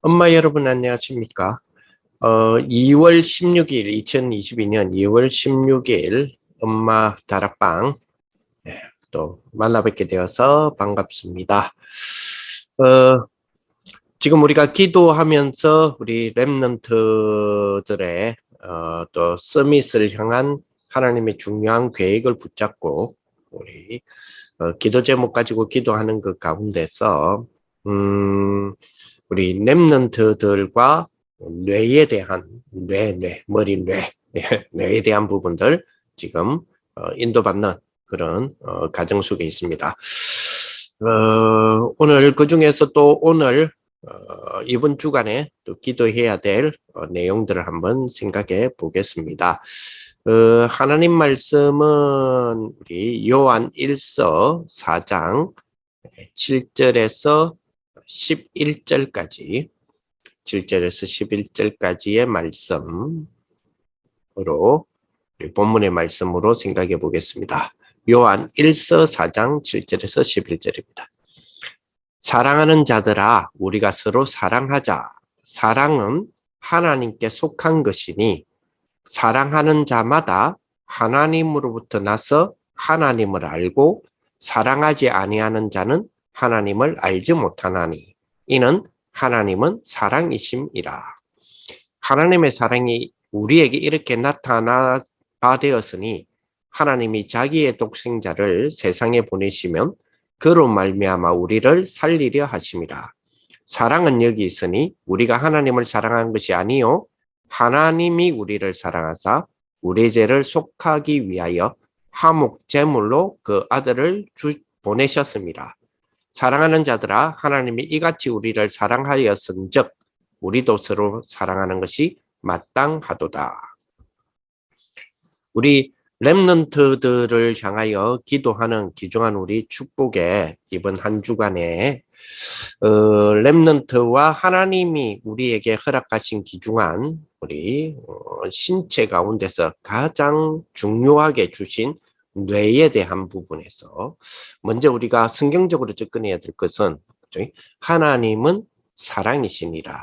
엄마 여러분 안녕하십니까? 2월 16일, 2022년 2월 16일 엄마 다락방 또 만나뵙게 되어서 반갑습니다. 어, 지금 우리가 기도하면서 우리 렘넌트들의 또 서밋을 향한 하나님의 중요한 계획을 붙잡고 우리 기도 제목 가지고 기도하는 그 가운데서 우리 렘넌트들과 뇌에 대한 머리 뇌에 대한 부분들 지금 인도받는 그런 과정 속에 있습니다. 오늘 그 중에서 또 오늘 이번 주간에 또 기도해야 될 내용들을 한번 생각해 보겠습니다. 하나님 말씀은 우리 요한 1서 4장 7절에서 11절까지 7절에서 11절까지의 말씀으로 본문의 말씀으로 생각해 보겠습니다. 요한 1서 4장 7절에서 11절입니다. 사랑하는 자들아 우리가 서로 사랑하자. 사랑은 하나님께 속한 것이니 사랑하는 자마다 하나님으로부터 나서 하나님을 알고 사랑하지 아니하는 자는 하나님을 알지 못하나니 이는 하나님은 사랑이심이라. 하나님의 사랑이 우리에게 이렇게 나타나 되었으니 하나님이 자기의 독생자를 세상에 보내시면 그로 말미암아 우리를 살리려 하심이라. 사랑은 여기 있으니 우리가 하나님을 사랑한 것이 아니요 하나님이 우리를 사랑하사 우리 죄를 속하기 위하여 화목 제물로 그 아들을 보내셨습니다. 사랑하는 자들아 하나님이 이같이 우리를 사랑하였은즉 우리도 서로 사랑하는 것이 마땅하도다. 우리 렘넌트들을 향하여 기도하는 귀중한 우리 축복의 이번 한 주간에 렘넌트와 하나님이 우리에게 허락하신 귀중한 우리 신체 가운데서 가장 중요하게 주신 뇌에 대한 부분에서 먼저 우리가 성경적으로 접근해야 될 것은 하나님은 사랑이시니라.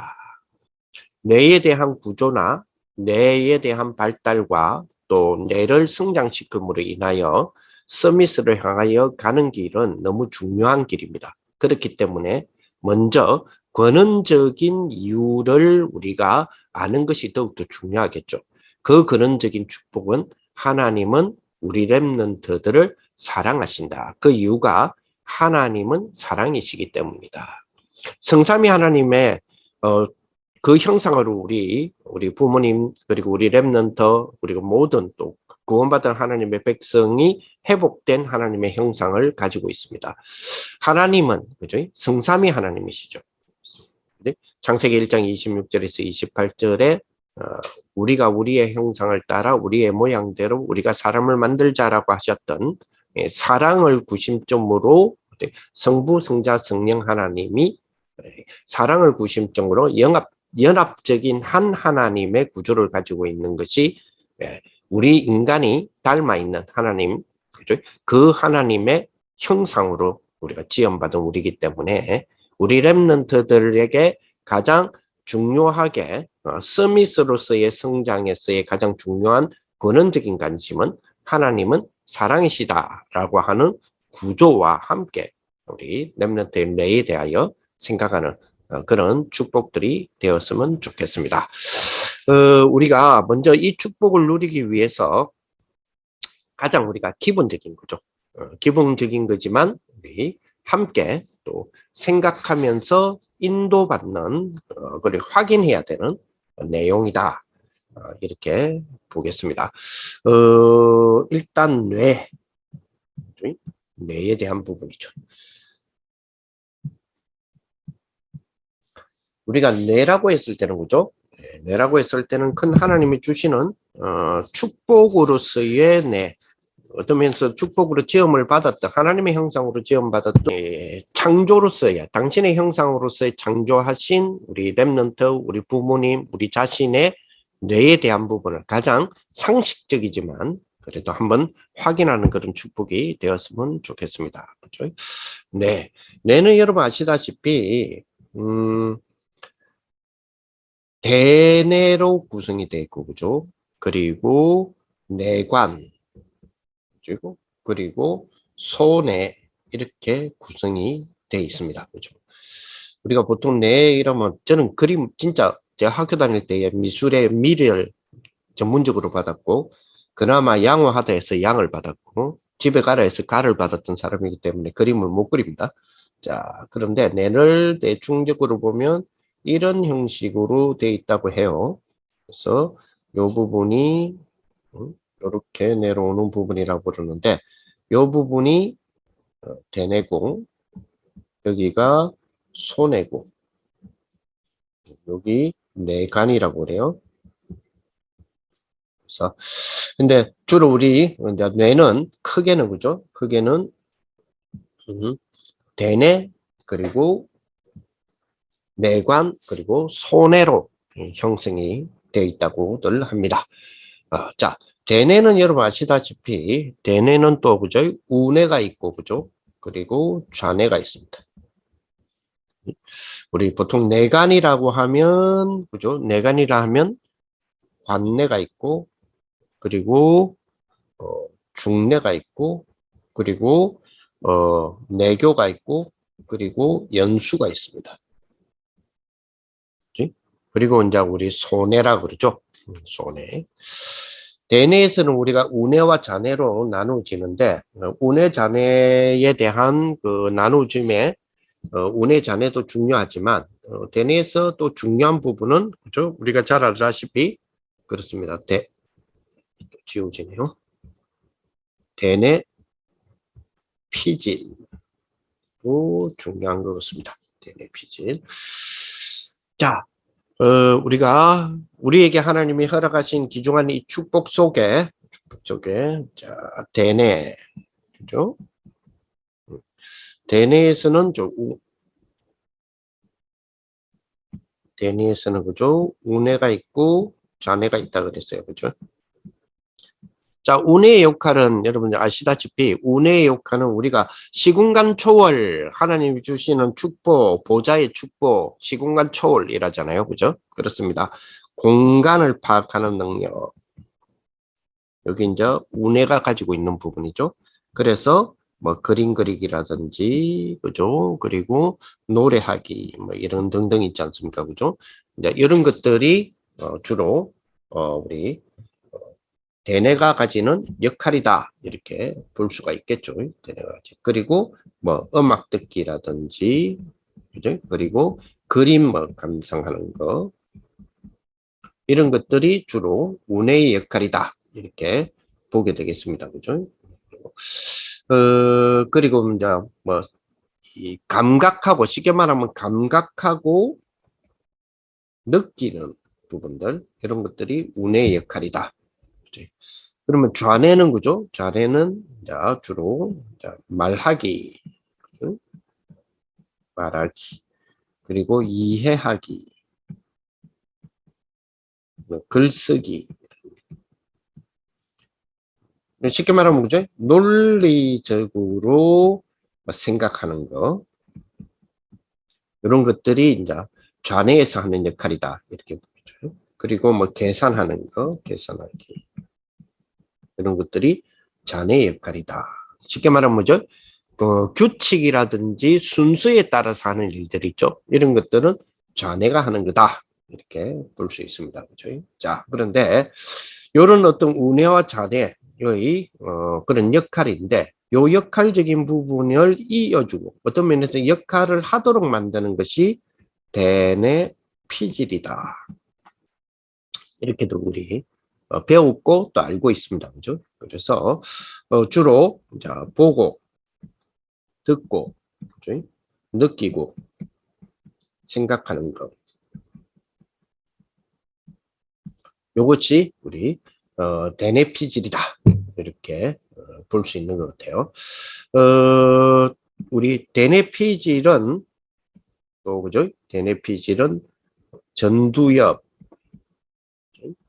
뇌에 대한 구조나 뇌에 대한 발달과 또 뇌를 성장시킴으로 인하여 서밋을 향하여 가는 길은 너무 중요한 길입니다. 그렇기 때문에 먼저 근원적인 이유를 우리가 아는 것이 더욱더 중요하겠죠. 그 근원적인 축복은 하나님은 우리 렘넌트들을 사랑하신다. 그 이유가 하나님은 사랑이시기 때문입니다. 성삼위 하나님의 그 형상으로 우리 부모님 그리고 우리 렘넌트 그리고 모든 또 구원받은 하나님의 백성이 회복된 하나님의 형상을 가지고 있습니다. 하나님은 그죠? 성삼위 하나님이시죠. 창세기 1장 26절에서 28절에 우리가 우리의 형상을 따라 우리의 모양대로 우리가 사람을 만들자라고 하셨던 사랑을 구심점으로 성부, 성자, 성령 하나님이 사랑을 구심점으로 연합적인 한 하나님의 구조를 가지고 있는 것이 우리 인간이 닮아 있는 하나님, 그죠? 그 하나님의 형상으로 우리가 지음받은 우리이기 때문에 우리 렘넌트들에게 가장 중요하게 서밋으로서의 성장에서의 가장 중요한 근원적인 관심은 하나님은 사랑이시다라고 하는 구조와 함께 우리 렘넌트의 뇌에 대하여 생각하는 그런 축복들이 되었으면 좋겠습니다. 우리가 먼저 이 축복을 누리기 위해서 가장 우리가 기본적인 거죠. 기본적인 거지만 우리 함께 또 생각하면서 인도받는 그걸 확인해야 되는 내용이다. 이렇게 보겠습니다. 일단 뇌에 대한 부분이죠. 우리가 뇌라고 했을 때는 그죠? 뇌라고 했을 때는 큰 하나님이 주시는 축복으로서의 뇌, 어떤 면에서 축복으로 지음을 받았다. 하나님의 형상으로 지음받았던 창조로서의 당신의 형상으로서의 창조하신 우리 렘넌트, 우리 부모님, 우리 자신의 뇌에 대한 부분을 가장 상식적이지만 그래도 한번 확인하는 그런 축복이 되었으면 좋겠습니다. 그렇죠? 뇌는 여러분 아시다시피 대내로 구성이 되어 있고, 그죠? 그리고 내관, 그리고 소내 이렇게 구성이 되어 있습니다. 그죠? 우리가 보통 내 이러면 저는 그림 진짜 제가 학교 다닐 때 미술의 미를 전문적으로 받았고 그나마 양호하다 해서 양을 받았고 집에 가라 해서 가를 받았던 사람이기 때문에 그림을 못 그립니다. 자, 그런데 뇌를 대충적으로 보면 이런 형식으로 되어 있다고 해요. 그래서 이 부분이 이렇게 내려오는 부분이라고 그러는데 이 부분이 대뇌고 여기가 소뇌고 여기 뇌간이라고 그래요. 그래서 근데 주로 우리 이제 뇌는 크게는 그죠? 크게는 대뇌 그리고 뇌관 그리고 소뇌로 형성이 되어 있다고들 합니다. 자, 대뇌는 여러분 아시다시피 대뇌는 또 그죠? 우뇌가 있고 그죠? 그리고 좌뇌가 있습니다. 우리 보통 뇌간이라고 하면 그죠? 뇌간이라 하면 관뇌가 있고 그리고 중뇌가 있고 그리고 내교가 있고 그리고 연수가 있습니다. 그치? 그리고 이제 우리 소뇌라 그러죠. 소뇌. 대뇌에서는 우리가 우뇌와 좌뇌로 나누어지는데 우뇌 좌뇌에 대한 그 나누어짐에 운의 잔해도 중요하지만 대뇌에서 또 중요한 부분은 그죠? 우리가 잘 알다시피 그렇습니다. 지워지네요. 대뇌 피질도 중요한 것 같습니다. 대뇌 피질. 자, 우리가 우리에게 하나님이 허락하신 기중한 이 축복 속에 자, 대뇌 그죠? 대뇌에서는 대뇌에서는 그죠? 우뇌가 있고 좌뇌가 있다 그랬어요. 그죠? 자, 운의 역할은 여러분 아시다시피 운의 역할은 우리가 시공간 초월 하나님이 주시는 축복, 보좌의 축복, 시공간 초월이라잖아요. 그죠? 그렇습니다. 공간을 파악하는 능력. 여기 이제 운해가 가지고 있는 부분이죠. 그래서 뭐 그림 그리기라든지 그죠? 그리고 노래하기 뭐 이런 등등 있지 않습니까? 그죠? 이제 이런 것들이 주로 우리 대뇌가 가지는 역할이다 이렇게 볼 수가 있겠죠. 대뇌가 가지. 그리고 뭐 음악 듣기라든지 그죠? 그리고 그림 뭐 감상하는 거 이런 것들이 주로 운의 역할이다 이렇게 보게 되겠습니다. 그죠? 그리고 이제 뭐 이 감각하고 쉽게 말하면 감각하고 느끼는 부분들 이런 것들이 운의 역할이다. 그죠? 그러면 좌뇌는 그죠? 좌뇌는 자, 주로 자, 말하기, 말하기, 그리고 이해하기, 뭐 글쓰기. 쉽게 말하면 그죠? 논리적으로 생각하는 거 이런 것들이 이제 좌뇌에서 하는 역할이다 이렇게 보죠. 그리고 뭐 계산하는 거, 계산하기 이런 것들이 좌뇌의 역할이다. 쉽게 말하면 뭐죠? 규칙이라든지 순수에 따라서 하는 일들이 있죠. 이런 것들은 좌뇌가 하는 거다. 이렇게 볼 수 있습니다. 그렇죠? 자, 그런데 이런 어떤 우뇌와 좌뇌의 그런 역할인데 요 역할적인 부분을 이어주고 어떤 면에서 역할을 하도록 만드는 것이 대뇌 피질이다. 이렇게도 우리 배웠고 또 알고 있습니다. 그죠? 그래서 주로 자, 보고 듣고 그죠? 느끼고 생각하는 것 요것이 우리 대뇌 피질이다 이렇게 볼 수 있는 것 같아요. 우리 대뇌 피질은 또 그죠? 대뇌 피질은 전두엽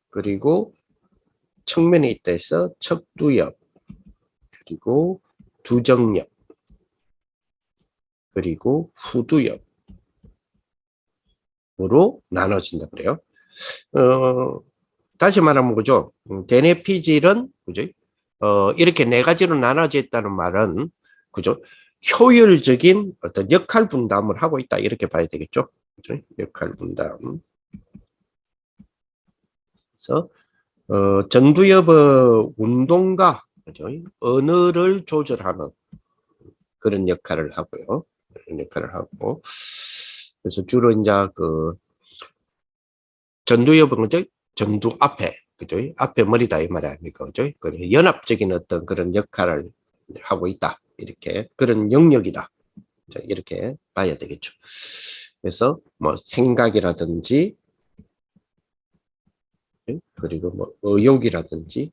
그리고 측면에 있다 해서 척두엽 그리고 두정엽 그리고 후두엽으로 나눠진다 그래요. 다시 말하면 그죠? 대뇌 피질은 그죠? 이렇게 네 가지로 나눠져 있다는 말은 그죠? 효율적인 어떤 역할 분담을 하고 있다 이렇게 봐야 되겠죠? 그죠? 역할 분담. 그래서 전두엽의 운동과 그죠? 언어를 조절하는 그런 역할을 하고요. 그런 역할을 하고 그래서 주로 이제 그 전두엽은 그죠? 전두 앞에 그죠? 앞에 머리다 이 말 아닙니까? 그죠? 연합적인 어떤 그런 역할을 하고 있다. 이렇게 그런 영역이다. 이렇게 봐야 되겠죠. 그래서 뭐 생각이라든지 그리고 뭐 의욕이라든지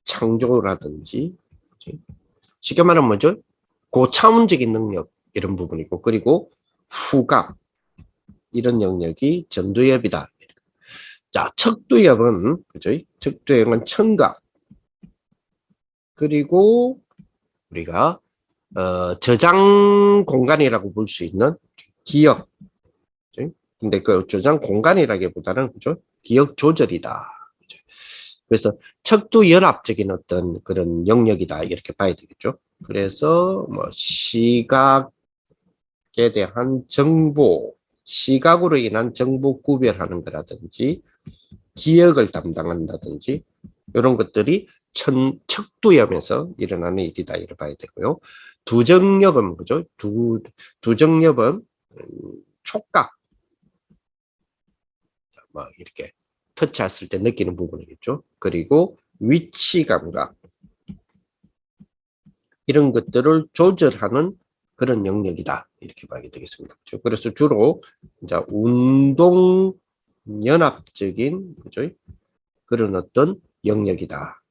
창조라든지 쉽게 말하면 뭐죠? 고차원적인 능력 이런 부분이고 그리고 후각 이런 영역이 전두엽이다. 자, 척두엽은 그죠? 척두엽은 청각 그리고 우리가 저장 공간이라고 볼 수 있는 기억. 그죠? 근데 그 저장 공간이라기보다는 그죠? 기억 조절이다. 그죠? 그래서 척두 연합적인 어떤 그런 영역이다 이렇게 봐야 되겠죠. 그래서 뭐 시각에 대한 정보, 시각으로 인한 정보 구별하는 거라든지 기억을 담당한다든지 이런 것들이 척두염에서 일어나는 일이다 이렇게 봐야 되고요. 두정엽은 그죠? 두정엽은 촉각 뭐 이렇게 터치했을 때 느끼는 부분이겠죠. 그리고 위치 감각 이런 것들을 조절하는 그런 영역이다 이렇게 봐야 되겠습니다. 그렇죠? 그래서 주로 이제 운동 연합적인 그죠? 그런 어떤 영역이다.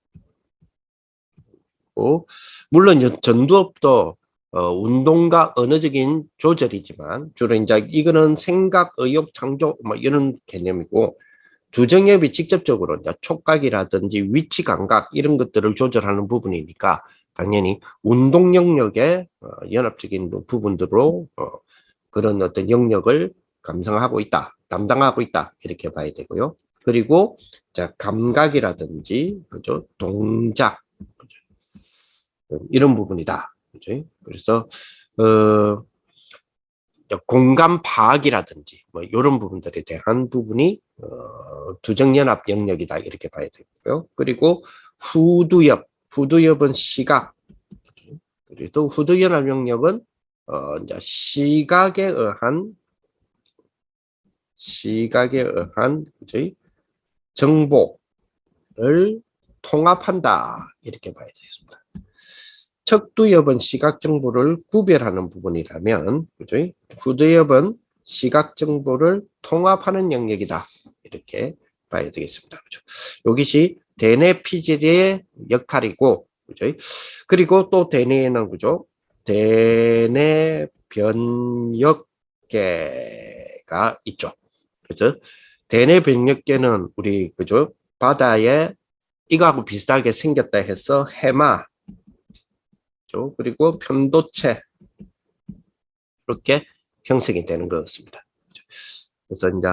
물론 전두엽도 운동과 언어적인 조절이지만 주로 이제 이거는 생각, 의욕, 창조 뭐 이런 개념이고 두정엽이 직접적으로 이제 촉각이라든지 위치 감각 이런 것들을 조절하는 부분이니까 당연히 운동 영역의 연합적인 부분들로 그런 어떤 영역을 감상하고 있다, 담당하고 있다 이렇게 봐야 되고요. 그리고 자 감각이라든지 그죠 동작 그죠? 이런 부분이다. 그죠? 그래서 공간 파악이라든지 뭐 이런 부분들에 대한 부분이 두정연합 영역이다 이렇게 봐야 되고요. 그리고 후두엽은 시각. 그리고 후두연합 영역은 이제 시각에 의한 그죠? 정보를 통합한다 이렇게 봐야 되겠습니다. 척두엽은 시각 정보를 구별하는 부분이라면 그죠? 후두엽은 시각 정보를 통합하는 영역이다 이렇게 봐야 되겠습니다. 그죠? 이것이 대뇌 피질의 역할이고 그죠? 그리고 또 대뇌에는 그죠? 대뇌 변역계가 있죠. 그죠? 대뇌 변역계는 우리 그죠? 바다에 이거하고 비슷하게 생겼다 해서 해마 그리고 편도체 이렇게 형성이 되는 것 같습니다. 그래서 이제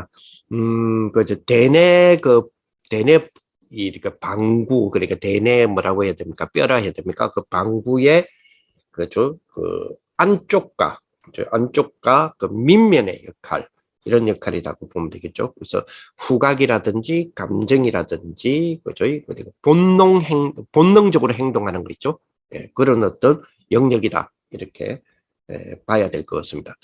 그 대뇌 이렇게 방구 그러니까 대뇌 뭐라고 해야 됩니까? 뼈라 해야 됩니까? 그 방구의 그죠? 그 안쪽과 그 밑면의 역할 이런 역할이라고 보면 되겠죠. 그래서 후각이라든지 감정이라든지 그죠? 그리고 본능적으로 행동하는 거 있죠. 예, 그런 어떤 영역이다 이렇게 봐야 될 것 같습니다.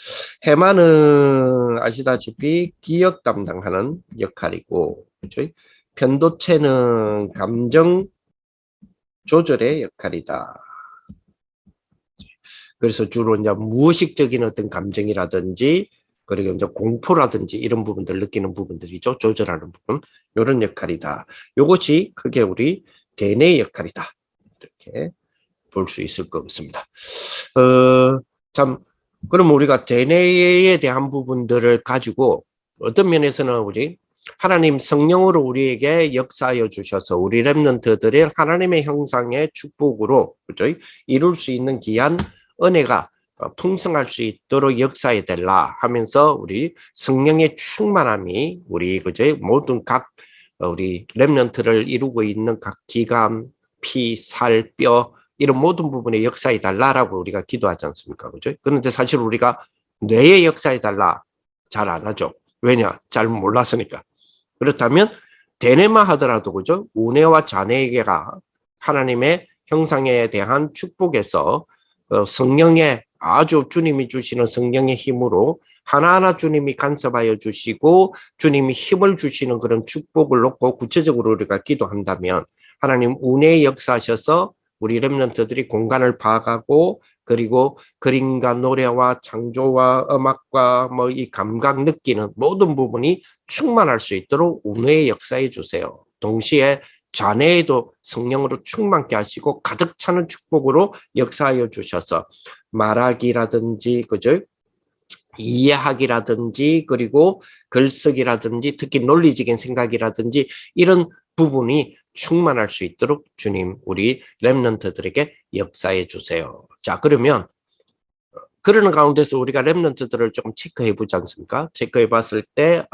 해마는 아시다시피 기억 담당하는 역할이고 그죠? 편도체는 감정 조절의 역할이다. 그래서 주로 이제 무의식적인 어떤 감정이라든지 그리고 이제 공포라든지 이런 부분들 느끼는 부분들이죠. 조절하는 부분. 이런 역할이다. 이것이 크게 우리 대뇌의 역할이다. 이렇게 볼 수 있을 것 같습니다. 참, 그럼 우리가 대뇌에 대한 부분들을 가지고 어떤 면에서는 우리 하나님 성령으로 우리에게 역사하여 주셔서 우리 렘넌트들의 하나님의 형상의 축복으로 그죠? 이룰 수 있는 귀한 은혜가 풍성할 수 있도록 역사해 달라 하면서 우리 성령의 충만함이 우리 그저 모든 각 우리 렘넌트를 이루고 있는 각 기관, 피, 살, 뼈 이런 모든 부분에 역사해 달라라고 우리가 기도하지 않습니까? 그죠? 그런데 사실 우리가 뇌에 역사해 달라 잘 안 하죠. 왜냐? 잘 몰랐으니까. 그렇다면 대뇌만 하더라도 그죠? 우뇌와 자뇌계가 하나님의 형상에 대한 축복에서 성령의 아주 주님이 주시는 성령의 힘으로 하나하나 주님이 간섭하여 주시고 주님이 힘을 주시는 그런 축복을 놓고 구체적으로 우리가 기도한다면 하나님 운의 역사하셔서 우리 렘넌트들이 공간을 파악하고 그리고 그림과 노래와 창조와 음악과 뭐 이 감각 느끼는 모든 부분이 충만할 수 있도록 운의 역사해 주세요. 동시에 자네에도 성령으로 충만케 하시고 가득 차는 축복으로 역사하여 주셔서 말하기라든지 그죠? 이해하기라든지 그리고 글쓰기라든지 특히 논리적인 생각이라든지 이런 부분이 충만할 수 있도록 주님 우리 렘넌트들에게 역사해 주세요. 자, 그러면 그러는 가운데서 우리가 렘넌트들을 조금 체크해 보지 않습니까? 체크해 봤을 때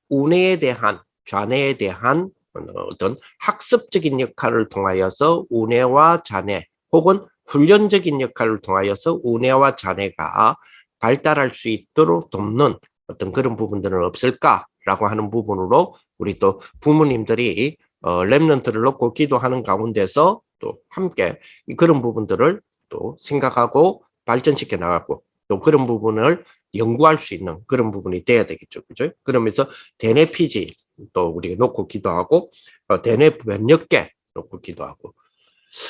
운해에 대한 좌뇌에 대한 어떤 학습적인 역할을 통하여서 운해와 좌뇌 혹은 훈련적인 역할을 통하여서 운해와 좌뇌가 발달할 수 있도록 돕는 어떤 그런 부분들은 없을까라고 하는 부분으로 우리 또 부모님들이 렘넌트를 놓고 기도하는 가운데서 또 함께 그런 부분들을 또 생각하고 발전시켜 나가고 또 그런 부분을 연구할 수 있는 그런 부분이 돼야 되겠죠. 그죠? 그러면서 대뇌 피지 또 우리가 놓고 기도하고 대뇌 면역계 놓고 기도하고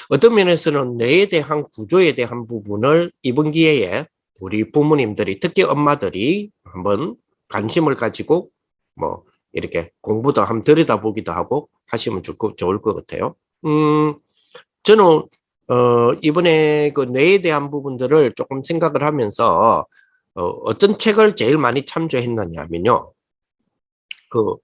어떤 면에서는 뇌에 대한 구조에 대한 부분을 이번 기회에 우리 부모님들이 특히 엄마들이 한번 관심을 가지고 뭐 이렇게 공부도 한번 들여다보기도 하고 하시면 좋을 것 같아요. 저는 이번에 그 뇌에 대한 부분들을 조금 생각을 하면서 어떤 책을 제일 많이 참조했느냐면요. 그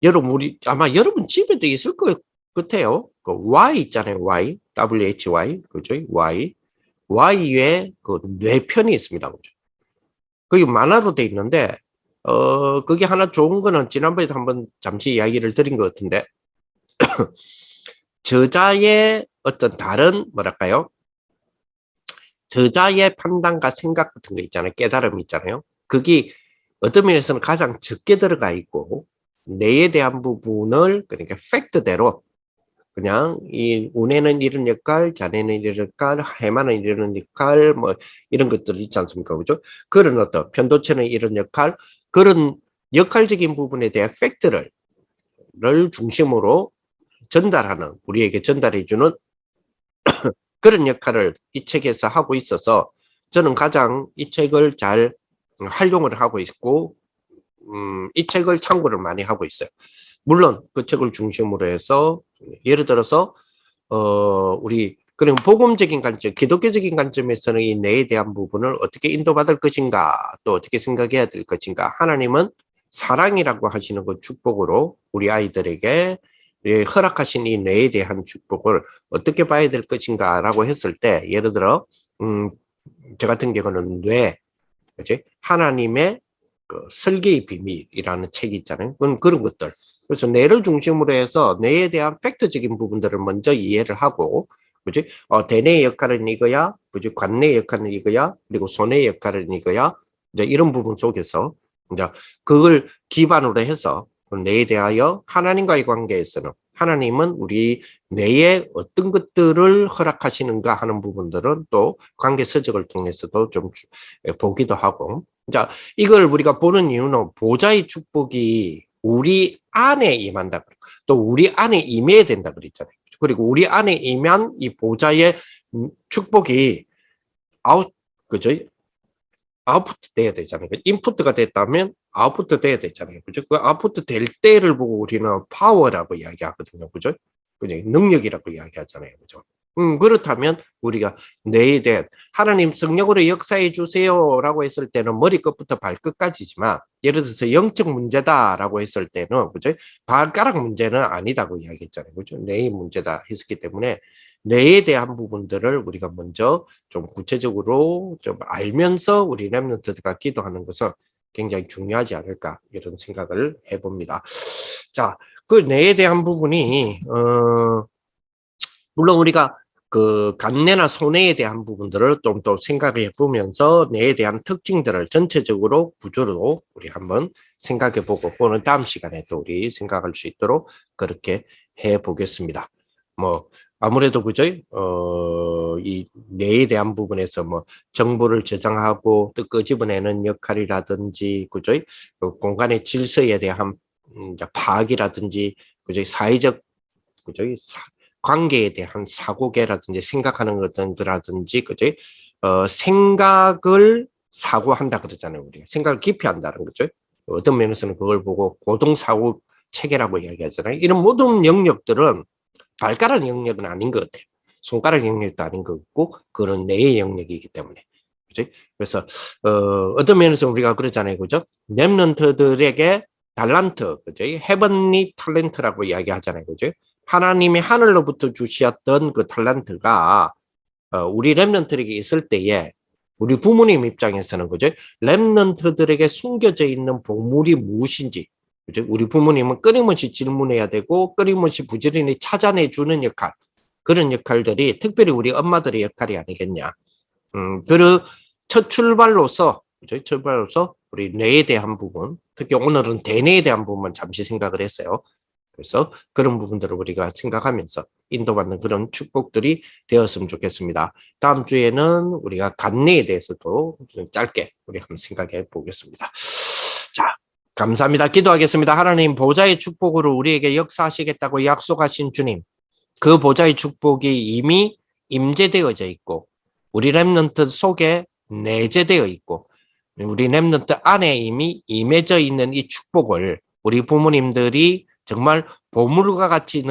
여러분 우리 아마 여러분 집에도 있을 것 같아요. 그 Y 있잖아요. Y, WHY, 그죠? Y, Y에 그 뇌편이 있습니다. 그죠? 그게 만화로 돼 있는데 그게 하나 좋은 거는 지난번에도 한번 잠시 이야기를 드린 것 같은데 저자의 어떤 다른 뭐랄까요? 저자의 판단과 생각 같은 거 있잖아요. 깨달음 있잖아요. 그게 어떤 면에서는 가장 적게 들어가 있고 뇌에 대한 부분을 그러니까 팩트대로 그냥 이 운에는 이런 역할, 자네는 이런 역할, 해마는 이런 역할, 뭐 이런 것들 있지 않습니까? 그죠? 그런 어떤 편도체는 이런 역할, 그런 역할적인 부분에 대한 팩트를 중심으로 전달하는 우리에게 전달해주는 그런 역할을 이 책에서 하고 있어서 저는 가장 이 책을 잘 활용을 하고 있고 이 책을 참고를 많이 하고 있어요. 물론 그 책을 중심으로 해서 예를 들어서 우리 그런 복음적인 관점, 기독교적인 관점에서는 이 뇌에 대한 부분을 어떻게 인도받을 것인가, 또 어떻게 생각해야 될 것인가. 하나님은 사랑이라고 하시는 그 축복으로 우리 아이들에게 허락하신 이 뇌에 대한 축복을 어떻게 봐야 될 것인가라고 했을 때, 예를 들어, 저 같은 경우는 뇌, 그치? 하나님의 그 설계의 비밀이라는 책이 있잖아요. 그런 것들. 그래서 뇌를 중심으로 해서 뇌에 대한 팩트적인 부분들을 먼저 이해를 하고, 그지? 대뇌의 역할은 이거야, 그지? 관뇌의 역할은 이거야, 그리고 손의 역할은 이거야. 이제 이런 부분 속에서 이제 그걸 기반으로 해서 뇌에 대하여 하나님과의 관계에서는 하나님은 우리 뇌에 어떤 것들을 허락하시는가 하는 부분들은 또 관계 서적을 통해서도 좀 보기도 하고. 자, 이걸 우리가 보는 이유는 보좌의 축복이 우리 안에 임한다. 또 우리 안에 임해야 된다 그랬잖아요. 그리고 우리 안에 임한 이 보좌의 축복이 그죠? 아웃풋 돼야 되잖아요. 인풋가 됐다면 아웃풋 돼야 되잖아요. 그죠? 그 아웃풋 될 때를 보고 우리는 파워라고 이야기하거든요. 그죠? 그죠? 능력이라고 이야기하잖아요. 그죠? 그렇다면 우리가 뇌에 대한 하나님 성령으로 역사해 주세요라고 했을 때는 머리끝부터 발끝까지지만 예를 들어서 영적 문제다라고 했을 때는 그죠? 발가락 문제는 아니다고 이야기했잖아요. 그죠? 뇌의 문제다 했기 때문에 뇌에 대한 부분들을 우리가 먼저 좀 구체적으로 좀 알면서 우리 렘넌트가 기도하는 것은 굉장히 중요하지 않을까 이런 생각을 해봅니다. 자, 그 뇌에 대한 부분이 물론 우리가 그 간내나 손해에 대한 부분들을 좀 더 생각해 보면서 뇌에 대한 특징들을 전체적으로 구조로 우리 한번 생각해 보고 오늘 다음 시간에 또 우리 생각할 수 있도록 그렇게 해 보겠습니다. 뭐 아무래도 그죠? 이 뇌에 대한 부분에서 뭐 정보를 저장하고 또 끄집어내는 역할이라든지 그죠? 그 공간의 질서에 대한 이제 파악이라든지 그죠? 사회적 그죠? 관계에 대한 사고계라든지 생각하는 것들이라든지 그죠? 생각을 사고한다 그러잖아요. 우리가 생각을 깊이 한다는 거죠. 어떤 면에서는 그걸 보고 고동사고 체계라고 이야기하잖아요. 이런 모든 영역들은 발가락 영역은 아닌 것 같아요. 손가락 영역도 아닌 것 같고 그런 뇌의 영역이기 때문에. 그죠? 그래서 어떤 면에서 우리가 그러잖아요. 그죠? 렘넌트들에게 달란트, 그죠? 헤븐리 탤런트라고 이야기하잖아요. 그죠? 하나님이 하늘로부터 주셨던 그 탤런트가 우리 렘넌트에게 있을 때에 우리 부모님 입장에서는 그죠? 렘넌트들에게 숨겨져 있는 보물이 무엇인지 그죠? 우리 부모님은 끊임없이 질문해야 되고 끊임없이 부지런히 찾아내주는 역할 그런 역할들이 특별히 우리 엄마들의 역할이 아니겠냐. 그 첫 출발로서 그죠? 출발로서 우리 뇌에 대한 부분 특히 오늘은 대뇌에 대한 부분만 잠시 생각을 했어요. 그래서 그런 부분들을 우리가 생각하면서 인도받는 그런 축복들이 되었으면 좋겠습니다. 다음 주에는 우리가 간내에 대해서도 좀 짧게 우리 한번 생각해 보겠습니다. 자, 감사합니다. 기도하겠습니다. 하나님 보좌의 축복으로 우리에게 역사하시겠다고 약속하신 주님, 그 보좌의 축복이 이미 임재되어져 있고 우리 렘넌트 속에 내재되어 있고 우리 렘넌트 안에 이미 임해져 있는 이 축복을 우리 부모님들이 정말 보물과 같이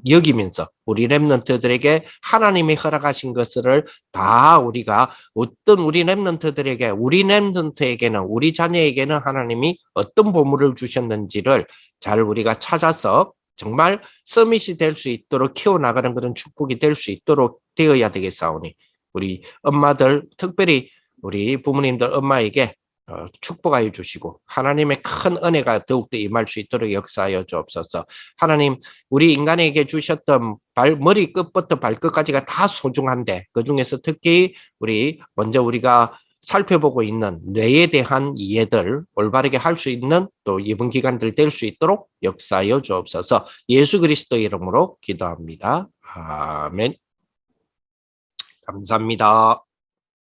여기면서 우리 렘넌트들에게 하나님이 허락하신 것을 다 우리가 어떤 우리 렘넌트들에게 우리 렘넌트에게는 우리 자녀에게는 하나님이 어떤 보물을 주셨는지를 잘 우리가 찾아서 정말 서밋이 될 수 있도록 키워나가는 그런 축복이 될 수 있도록 되어야 되겠사오니 우리 엄마들 특별히 우리 부모님들 엄마에게 축복하여 주시고 하나님의 큰 은혜가 더욱더 임할 수 있도록 역사하여 주옵소서. 하나님 우리 인간에게 주셨던 머리 끝부터 발끝까지가 다 소중한데 그중에서 특히 우리 먼저 우리가 살펴보고 있는 뇌에 대한 이해들 올바르게 할 수 있는 또 이번 기간들 될 수 있도록 역사하여 주옵소서. 예수 그리스도 이름으로 기도합니다. 아멘. 감사합니다.